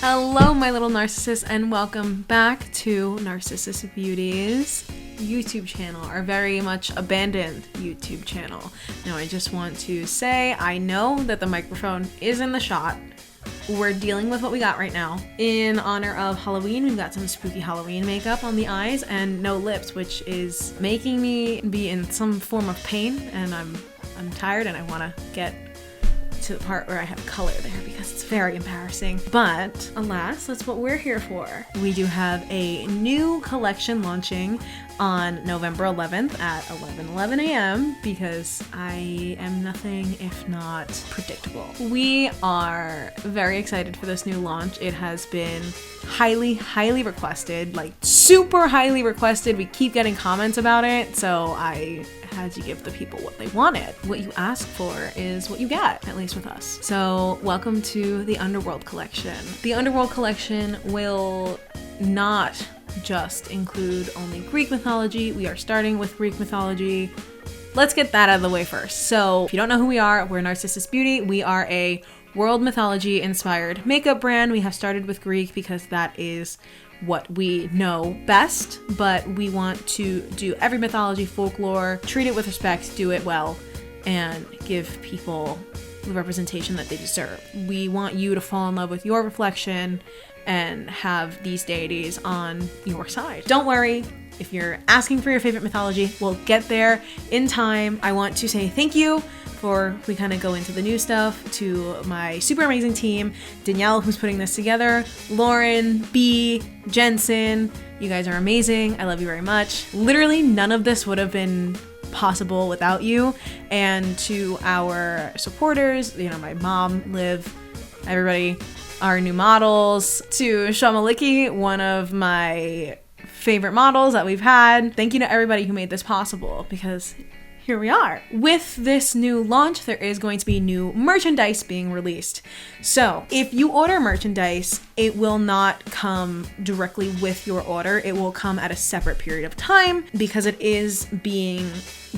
Hello, my little Narcissus, and welcome back to Narcissus Beauty's YouTube channel, our very much abandoned YouTube channel. Now, I just want to say, I know that the microphone is in the shot. We're dealing with what we got right now. In honor of Halloween, we've got some spooky Halloween makeup on the eyes and no lips, which is making me be in some form of pain, and I'm tired and I want to get to the part where I have color there because it's very embarrassing. But alas, that's what we're here for. We do have a new collection launching on November 11th at 11:11 a.m. because I am nothing if not predictable. We are very excited for this new launch. It has been highly requested, like super highly requested. We keep getting comments about it, so I had to give the people what they wanted. What you ask for is what you get, at least with us. So welcome to the Underworld Collection. The Underworld Collection will not just include only Greek mythology. We are starting with Greek mythology. Let's get that out of the way first. So if you don't know who we are, we're Narcissus Beauty. We are a world mythology inspired makeup brand. We have started with Greek because that is what we know best, but we want to do every mythology, folklore, treat it with respect, do it well, and give people the representation that they deserve. We want you to fall in love with your reflection and have these deities on your side. Don't worry if you're asking for your favorite mythology, we'll get there in time. I want to say thank you before we kind of go into the new stuff to my super amazing team, Danielle, who's putting this together, Lauren, B, Jensen. You guys are amazing. I love you very much. Literally none of this would have been possible without you. And to our supporters, you know, my mom, Liv, everybody, our new models, to Shamaliki, one of my favorite models that we've had. Thank you to everybody who made this possible, because here we are. With this new launch, there is going to be new merchandise being released. So if you order merchandise, it will not come directly with your order. It will come at a separate period of time because it is being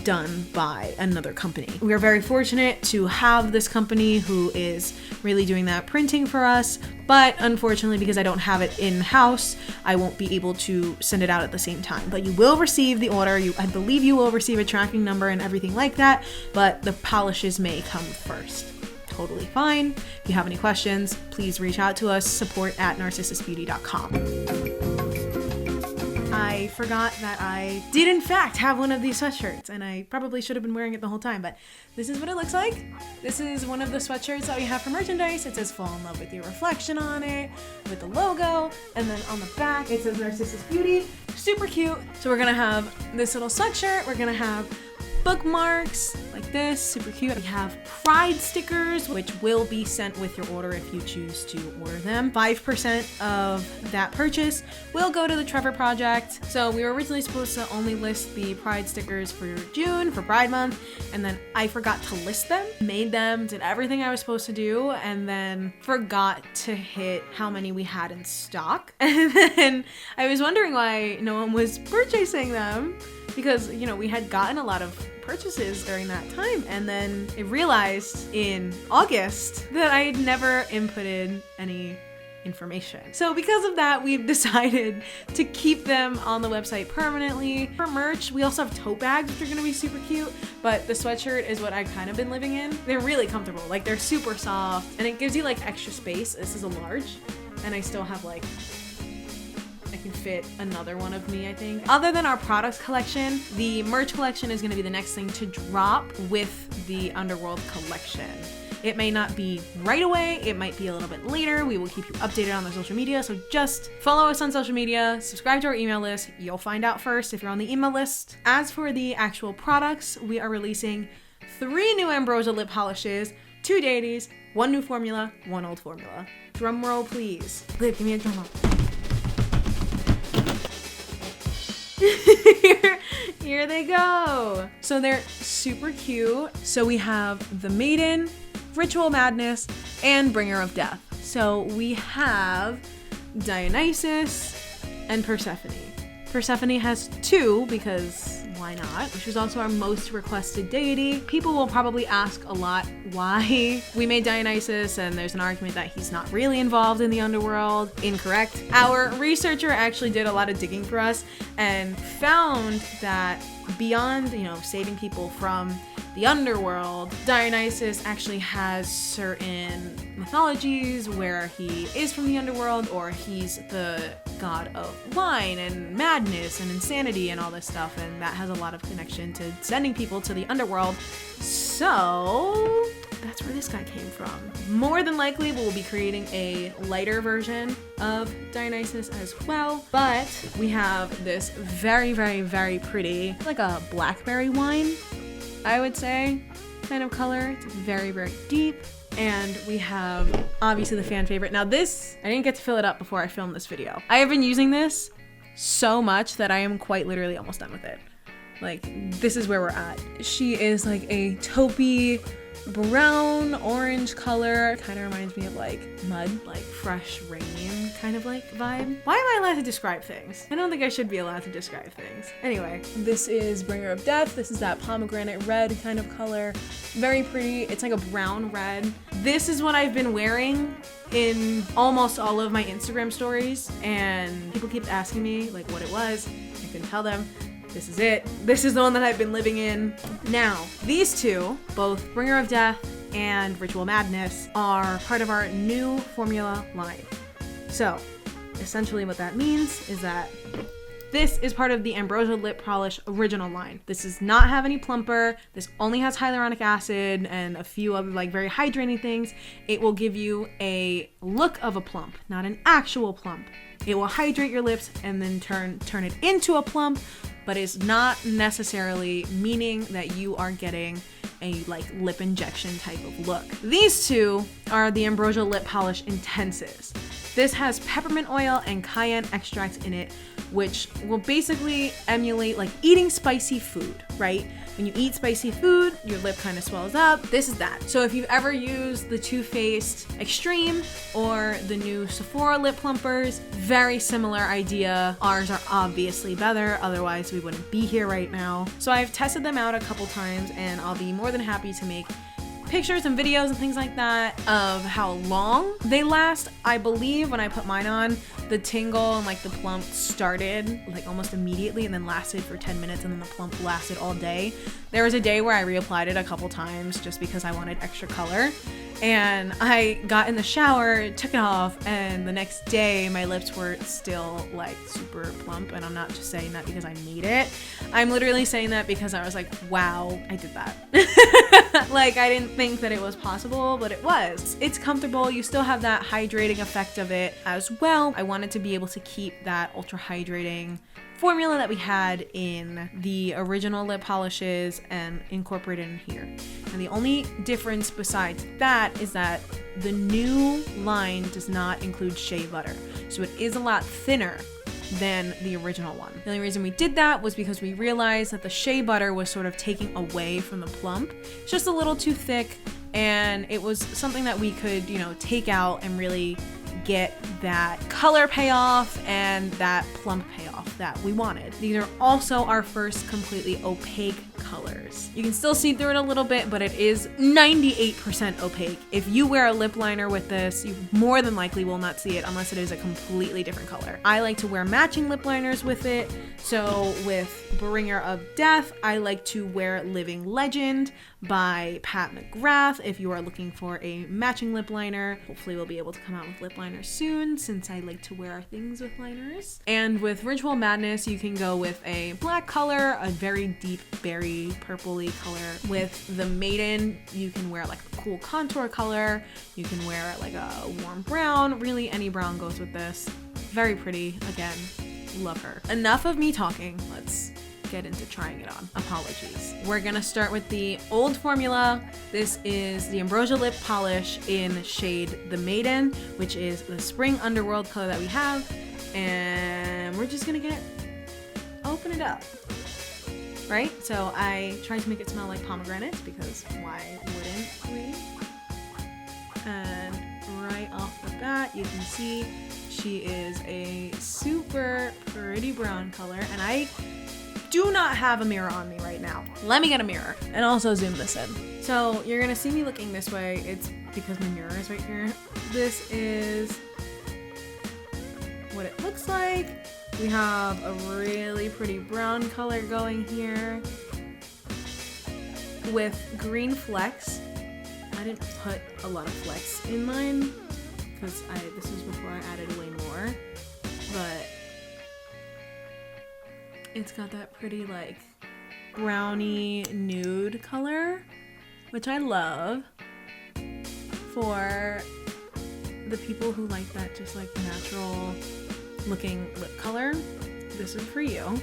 done by another company. We are very fortunate to have this company who is really doing that printing for us, but unfortunately, because I don't have it in-house, I won't be able to send it out at the same time. But you will receive the order. I believe you will receive a tracking number and everything like that, but the polishes may come first. Totally fine. If you have any questions, please reach out to us, support@narcissusbeauty.com. I forgot that I did in fact have one of these sweatshirts, and I probably should have been wearing it the whole time, but this is what it looks like. This is one of the sweatshirts that we have for merchandise. It says fall in love with your reflection on it with the logo, and then on the back it says Narcissus Beauty. Super cute. So we're gonna have this little sweatshirt. We're gonna have bookmarks like this, super cute. We have Pride stickers, which will be sent with your order if you choose to order them. 5% of that purchase will go to the Trevor Project. So we were originally supposed to only list the Pride stickers for June, for Pride Month, and then I forgot to list them, made them, did everything I was supposed to do, and then forgot to hit how many we had in stock. And then I was wondering why no one was purchasing them, because, you know, we had gotten a lot of purchases during that time, and then I realized in August that I had never inputted any information. So because of that, we've decided to keep them on the website permanently. For merch, we also have tote bags, which are gonna be super cute, but the sweatshirt is what I've kind of been living in. They're really comfortable, like they're super soft, and it gives you like extra space. This is a large, and I still have like, I can fit another one of me, I think. Other than our products collection, the merch collection is going to be the next thing to drop with the Underworld Collection. It may not be right away, it might be a little bit later. We will keep you updated on the social media, so just follow us on social media, subscribe to our email list. You'll find out first if you're on the email list. As for the actual products, we are releasing 3 new Ambrosia Lip Polishes, 2 deities, 1 new formula, 1 old formula. Drum roll, please. Liv, give me a drum roll. Here they go. So they're super cute. So we have the Maiden, Ritual Madness, and Bringer of Death. So we have Dionysus and Persephone. Persephone has 2 because why not? Which was also our most requested deity. People will probably ask a lot why we made Dionysus, and there's an argument that he's not really involved in the underworld. Incorrect. Our researcher actually did a lot of digging for us and found that beyond, saving people from the underworld, Dionysus actually has certain mythologies where he is from the underworld, or he's the god of wine and madness and insanity and all this stuff, and that has a lot of connection to sending people to the underworld. So that's where this guy came from. More than likely, we'll be creating a lighter version of Dionysus as well, but we have this very, very, very pretty, like a blackberry wine, I would say, kind of color. It's very, very deep. And we have obviously the fan favorite. Now this, I didn't get to fill it up before I filmed this video. I have been using this so much that I am quite literally almost done with it. Like, this is where we're at. She is like a taupey brown orange color. Kind of reminds me of like mud, like fresh rain kind of like vibe. Why am I allowed to describe things? I don't think I should be allowed to describe things. Anyway, this is Bringer of Death. This is that pomegranate red kind of color. Very pretty. It's like a brown red. This is what I've been wearing in almost all of my Instagram stories, and people keep asking me like what it was. I couldn't tell them. This is it. This is the one that I've been living in. Now, these two, both Bringer of Death and Ritual Madness, are part of our new formula line. So, essentially what that means is that this is part of the Ambrosia Lip Polish original line. This does not have any plumper. This only has hyaluronic acid and a few other like very hydrating things. It will give you a look of a plump, not an actual plump. It will hydrate your lips and then turn it into a plump, but it's not necessarily meaning that you are getting a like lip injection type of look. These two are the Ambrosia Lip Polish Intenses. This has peppermint oil and cayenne extract in it, which will basically emulate like eating spicy food, right? When you eat spicy food, your lip kind of swells up. This is that. So if you've ever used the Too Faced Extreme or the new Sephora lip plumpers, very similar idea. Ours are obviously better, otherwise we wouldn't be here right now. So I've tested them out a couple times, and I'll be more than happy to make pictures and videos and things like that of how long they last. I believe when I put mine on, the tingle and like the plump started like almost immediately and then lasted for 10 minutes, and then the plump lasted all day. There was a day where I reapplied it a couple times just because I wanted extra color, and I got in the shower, took it off, and the next day my lips were still like super plump. And I'm not just saying that because I made it. I'm literally saying that because I was like, wow, I did that. Like, I didn't think that it was possible, but it was. It's comfortable. You still have that hydrating effect of it as well. I wanted to be able to keep that ultra hydrating formula that we had in the original lip polishes and incorporate it in here. And the only difference besides that is that the new line does not include shea butter. So it is a lot thinner than the original one. The only reason we did that was because we realized that the shea butter was sort of taking away from the plump. It's just a little too thick, and it was something that we could, take out and really get that color payoff and that plump payoff that we wanted. These are also our first completely opaque colors. You can still see through it a little bit, but it is 98% opaque. If you wear a lip liner with this, you more than likely will not see it unless it is a completely different color. I like to wear matching lip liners with it. So with Bringer of Death, I like to wear Living Legend by Pat McGrath. If you are looking for a matching lip liner, hopefully we'll be able to come out with lip liners soon, since I like to wear things with liners. And with Ritual Madness, you can go with a black color, a very deep berry purpley color. With the Maiden, you can wear like a cool contour color. You can wear like a warm brown. Really, any brown goes with this. Very pretty. Again, love her. Enough of me talking. Let's get into trying it on. Apologies. We're gonna start with the old formula. This is the Ambrosia Lip Polish in shade The Maiden, which is the spring underworld color that we have. And we're just gonna open it up. Right? So I tried to make it smell like pomegranates, because why wouldn't we? And right off the bat, you can see she is a super pretty brown color. And I do not have a mirror on me right now. Let me get a mirror and also zoom this in. So you're gonna see me looking this way. It's because my mirror is right here. This is what it looks like. We have a really pretty brown color going here with green flecks. I didn't put a lot of flecks in mine because this was before I added way more, but it's got that pretty like brownie nude color, which I love for the people who like that just like natural looking lip color. This is for you.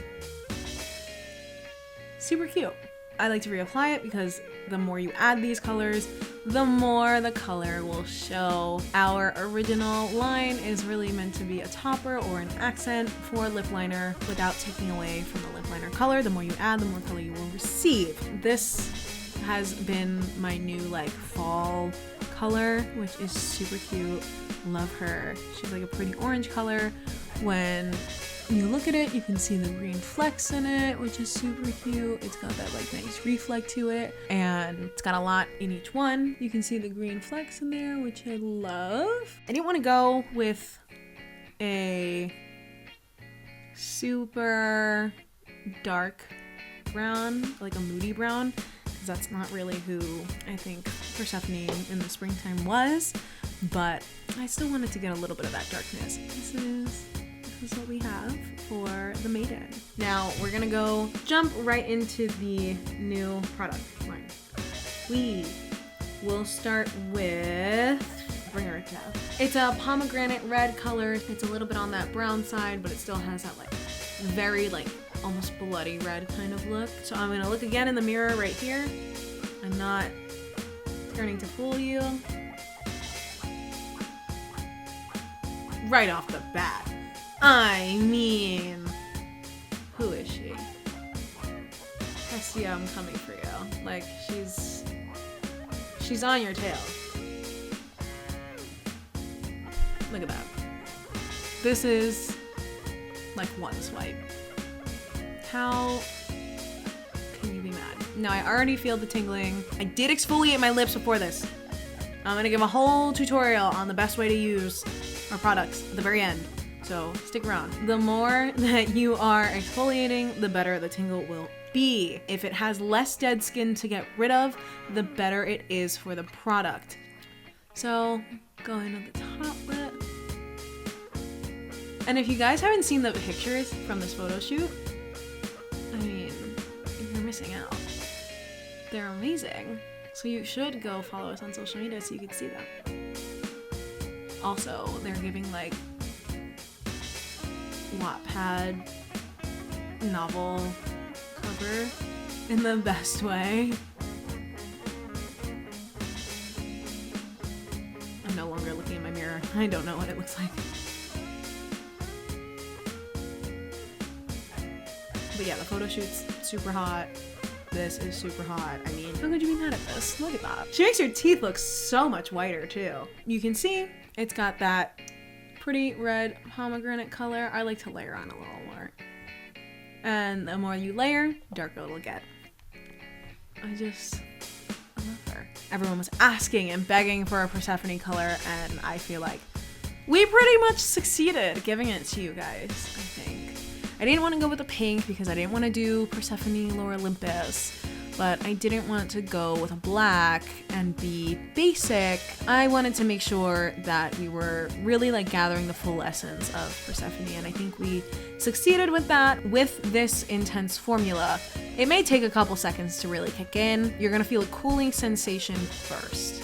Super cute. I like to reapply it because the more you add these colors, the more the color will show. Our original line is really meant to be a topper or an accent for lip liner without taking away from the lip liner color. The more you add, the more color you will receive. This has been my new like fall color, which is super cute. Love her. She's like a pretty orange color. When you look at it, you can see the green flecks in it, which is super cute. It's got that like nice reflect to it, and it's got a lot in each one. You can see the green flecks in there, which I love. I didn't want to go with a super dark brown, like a moody brown, because that's not really who I think Persephone in the springtime was, but I still wanted to get a little bit of that darkness. This is what we have for the Maiden. Now we're gonna go jump right into the new product line. We will start with, bring her down. It's a pomegranate red color. It's a little bit on that brown side, but it still has that like very like almost bloody red kind of look. So I'm gonna look again in the mirror right here. I'm not turning to fool you. Right off the bat. I mean, who is she? Hestia, I'm coming for you. Like, she's on your tail. Look at that. This is like one swipe. How can you be mad? Now I already feel the tingling. I did exfoliate my lips before this. I'm gonna give a whole tutorial on the best way to use our products at the very end. So stick around. The more that you are exfoliating, the better the tingle will be. If it has less dead skin to get rid of, the better it is for the product. So go into the top lip. And if you guys haven't seen the pictures from this photo shoot, I mean, you're missing out. They're amazing. So you should go follow us on social media so you can see them. Also, they're giving like Wattpad novel cover in the best way. I'm no longer looking in my mirror. I don't know what it looks like. But yeah, the photo shoot's super hot. This is super hot. I mean, how could you be mad at this? Look at that. She makes your teeth look so much whiter too. You can see it's got that pretty red pomegranate color. I like to layer on a little more. And the more you layer, darker it'll get. I love her. Everyone was asking and begging for a Persephone color, and I feel like we pretty much succeeded giving it to you guys, I think. I didn't want to go with the pink because I didn't want to do Persephone Lore Olympus, but I didn't want to go with a black and be basic. I wanted to make sure that we were really like gathering the full essence of Persephone, and I think we succeeded with that with this intense formula. It may take a couple seconds to really kick in. You're gonna feel a cooling sensation first.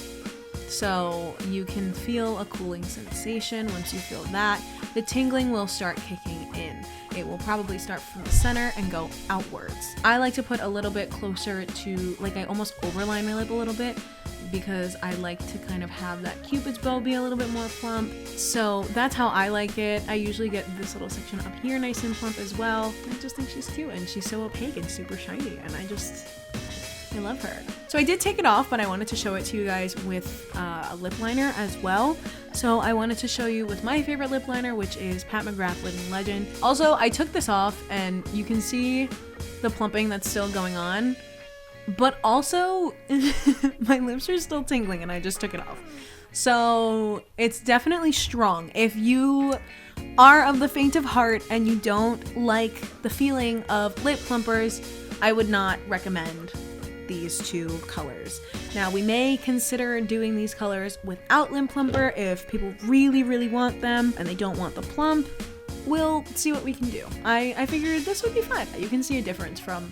So you can feel a cooling sensation. Once you feel that, the tingling will start kicking in. It will probably start from the center and go outwards. I like to put a little bit closer to, like I almost overline my lip a little bit because I like to kind of have that cupid's bow be a little bit more plump. So that's how I like it. I usually get this little section up here nice and plump as well. I just think she's cute and she's so opaque and super shiny, and I love her. So I did take it off, but I wanted to show it to you guys with a lip liner as well. So I wanted to show you with my favorite lip liner, which is Pat McGrath Living Legend. Also, I took this off and you can see the plumping that's still going on, but also my lips are still tingling and I just took it off. So it's definitely strong. If you are of the faint of heart and you don't like the feeling of lip plumpers, I would not recommend these two colors. Now, we may consider doing these colors without lip plumper if people really, really want them and they don't want the plump. We'll see what we can do. I figured this would be fun. You can see a difference from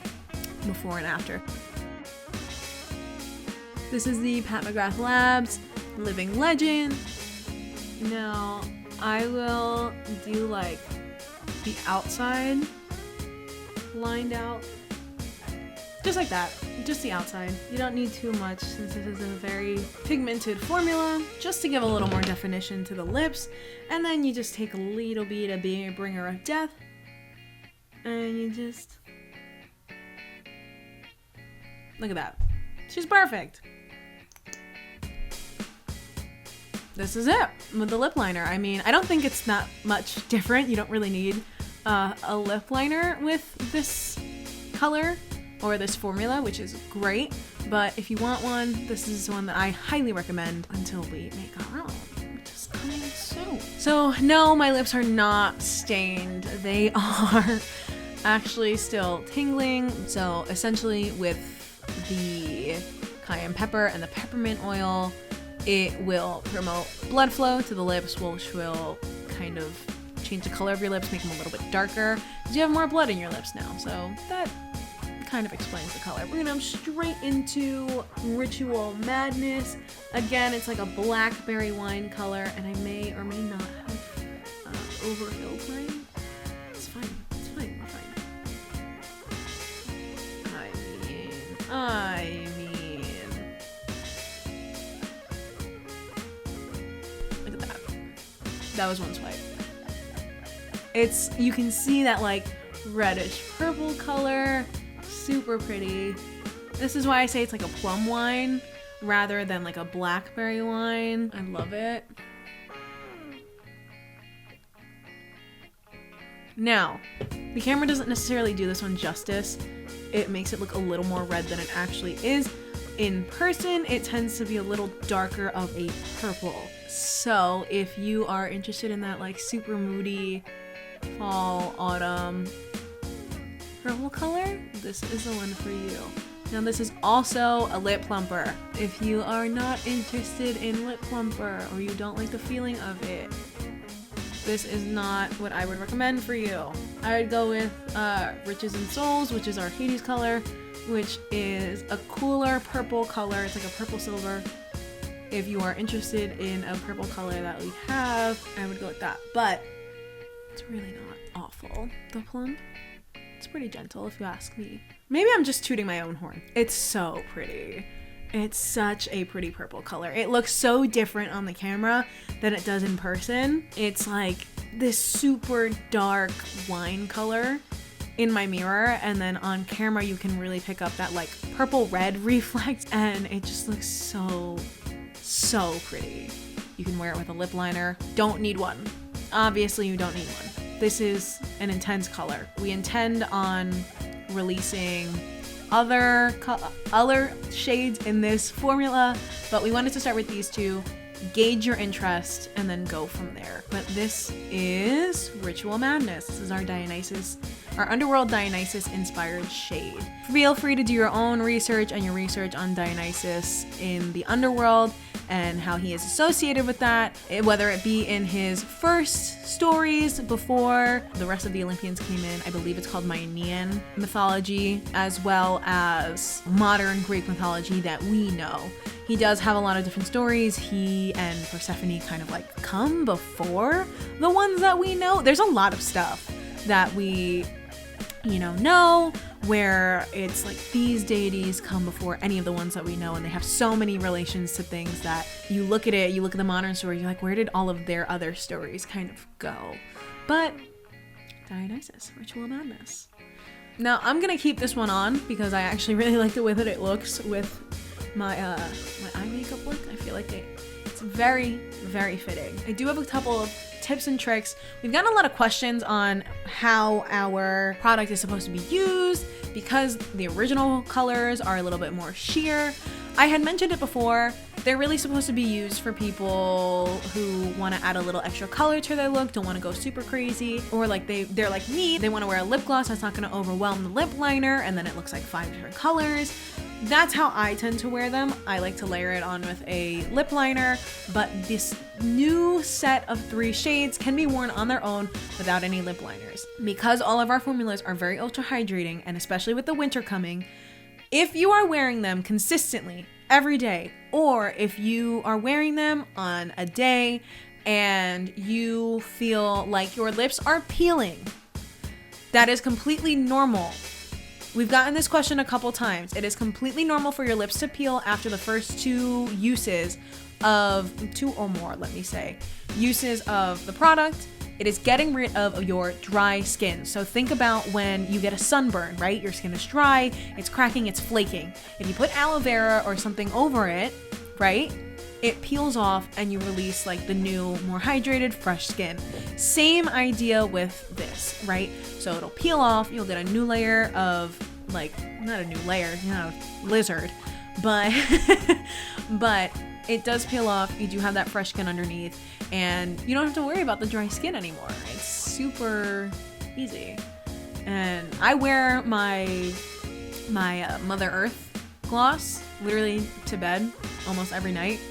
before and after. This is the Pat McGrath Labs Living Legend. Now, I will do like the outside lined out. Just like that, just the outside. You don't need too much since this is a very pigmented formula, just to give a little more definition to the lips. And then you just take a little bit of being a bringer of death and you just, look at that. She's perfect. This is it with the lip liner. I mean, I don't think it's that much different. You don't really need a lip liner with this color or this formula, which is great. But if you want one, this is one that I highly recommend until we make our own, which is coming soon. So no, my lips are not stained. They are actually still tingling. So essentially with the cayenne pepper and the peppermint oil, it will promote blood flow to the lips, which will kind of change the color of your lips, make them a little bit darker, because you have more blood in your lips now. So that kind of explains the color. We're gonna jump straight into Ritual Madness. Again, it's like a blackberry wine color, and I may or may not have overfilled mine. It's fine. It's fine. We're fine. I mean, look at that. That was one swipe. You can see that like reddish purple color. Super pretty. This is why I say it's like a plum wine rather than like a blackberry wine. I love it. Now, the camera doesn't necessarily do this one justice. It makes it look a little more red than it actually is. In person, it tends to be a little darker of a purple. So if you are interested in that like super moody fall, autumn, purple color, this is the one for you. Now this is also a lip plumper. If you are not interested in lip plumper or you don't like the feeling of it, this is not what I would recommend for you. I would go with Riches and Souls, which is our Hades color, which is a cooler purple color. It's like a purple silver. If you are interested in a purple color that we have, I would go with that. But it's really not awful. The plump, it's pretty gentle if you ask me. Maybe I'm just tooting my own horn. It's so pretty. It's such a pretty purple color. It looks so different on the camera than it does in person. It's like this super dark wine color in my mirror, and then on camera you can really pick up that like purple red reflex, and it just looks so pretty. You can wear it with a lip liner. Don't need one. Obviously you don't need one. This is an intense color. We intend on releasing other shades in this formula, but we wanted to start with these two, gauge your interest, and then go from there. But this is Ritual Madness. This is our Dionysus, our Underworld Dionysus inspired shade. Feel free to do your own research and your research on Dionysus in the Underworld and how he is associated with that, whether it be in his first stories before the rest of the Olympians came in. I believe it's called Maiden mythology, as well as modern Greek mythology that we know. He does have a lot of different stories. He and Persephone kind of like come before the ones that we know. There's a lot of stuff that we, know where it's like these deities come before any of the ones that we know, and they have so many relations to things that you look at the modern story, you're like, where did all of their other stories kind of go? But Dionysus, Ritual Madness. Now I'm gonna keep this one on because I actually really like the way that it looks with my eye makeup look. I feel like it's very, very fitting. I do have a couple of tips and tricks. We've gotten a lot of questions on how our product is supposed to be used because the original colors are a little bit more sheer. I had mentioned it before. They're really supposed to be used for people who want to add a little extra color to their look, don't want to go super crazy, or like they're like me, they want to wear a lip gloss that's not going to overwhelm the lip liner and then it looks like 5 different colors. That's how I tend to wear them. I like to layer it on with a lip liner, but this new set of 3 shades can be worn on their own without any lip liners. Because all of our formulas are very ultra hydrating, and especially with the winter coming, if you are wearing them consistently every day, or if you are wearing them on a day and you feel like your lips are peeling, that is completely normal. We've gotten this question a couple times. It is completely normal for your lips to peel after the first 2 uses of 2 or more, let me say, uses of the product. It is getting rid of your dry skin. So think about when you get a sunburn, right? Your skin is dry, it's cracking, it's flaking. If you put aloe vera or something over it, right, it peels off and you release like the new, more hydrated, fresh skin. Same idea with this, right? So it'll peel off, you'll get a new layer of, like, not a new layer, you know, lizard, but but it does peel off. You do have that fresh skin underneath, and you don't have to worry about the dry skin anymore. It's super easy. And I wear my Mother Earth gloss literally to bed almost every night,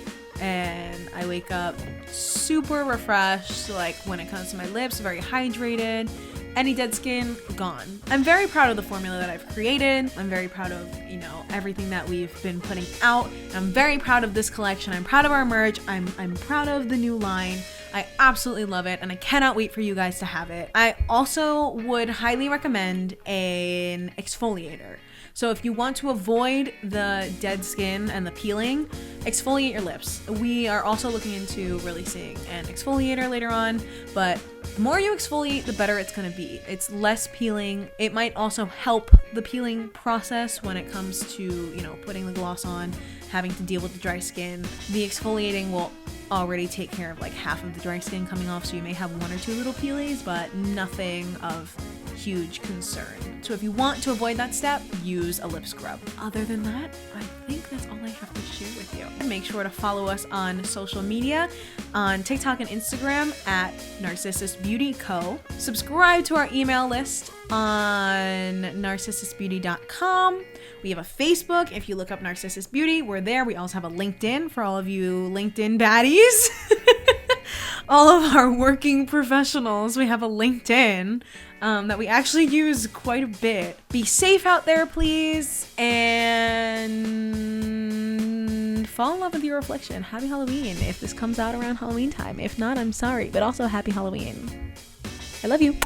and I wake up super refreshed. Like, when it comes to my lips, very hydrated. Any dead skin, gone. I'm very proud of the formula that I've created. I'm very proud of, you know, everything that we've been putting out. I'm very proud of this collection. I'm proud of our merch. I'm proud of the new line. I absolutely love it, and I cannot wait for you guys to have it. I also would highly recommend an exfoliator. So if you want to avoid the dead skin and the peeling, exfoliate your lips. We are also looking into releasing an exfoliator later on, but the more you exfoliate, the better it's going to be. It's less peeling. It might also help the peeling process when it comes to, you know, putting the gloss on, having to deal with the dry skin. The exfoliating will already take care of like half of the dry skin coming off, so you may have 1 or 2 little peelies, but nothing of huge concern. So if you want to avoid that step, use a lip scrub. Other than that, I think that's all I have to share with you. Make sure to follow us on social media, on TikTok and Instagram at Narcissus Beauty Co. Subscribe to our email list on narcissusbeauty.com. We have a Facebook. If you look up Narcissus Beauty, we're there. We also have a LinkedIn for all of you LinkedIn baddies. All of our working professionals, we have a LinkedIn that we actually use quite a bit. Be safe out there, please, and fall in love with your reflection. Happy Halloween if this comes out around Halloween time. If not, I'm sorry, but also happy Halloween. I love you.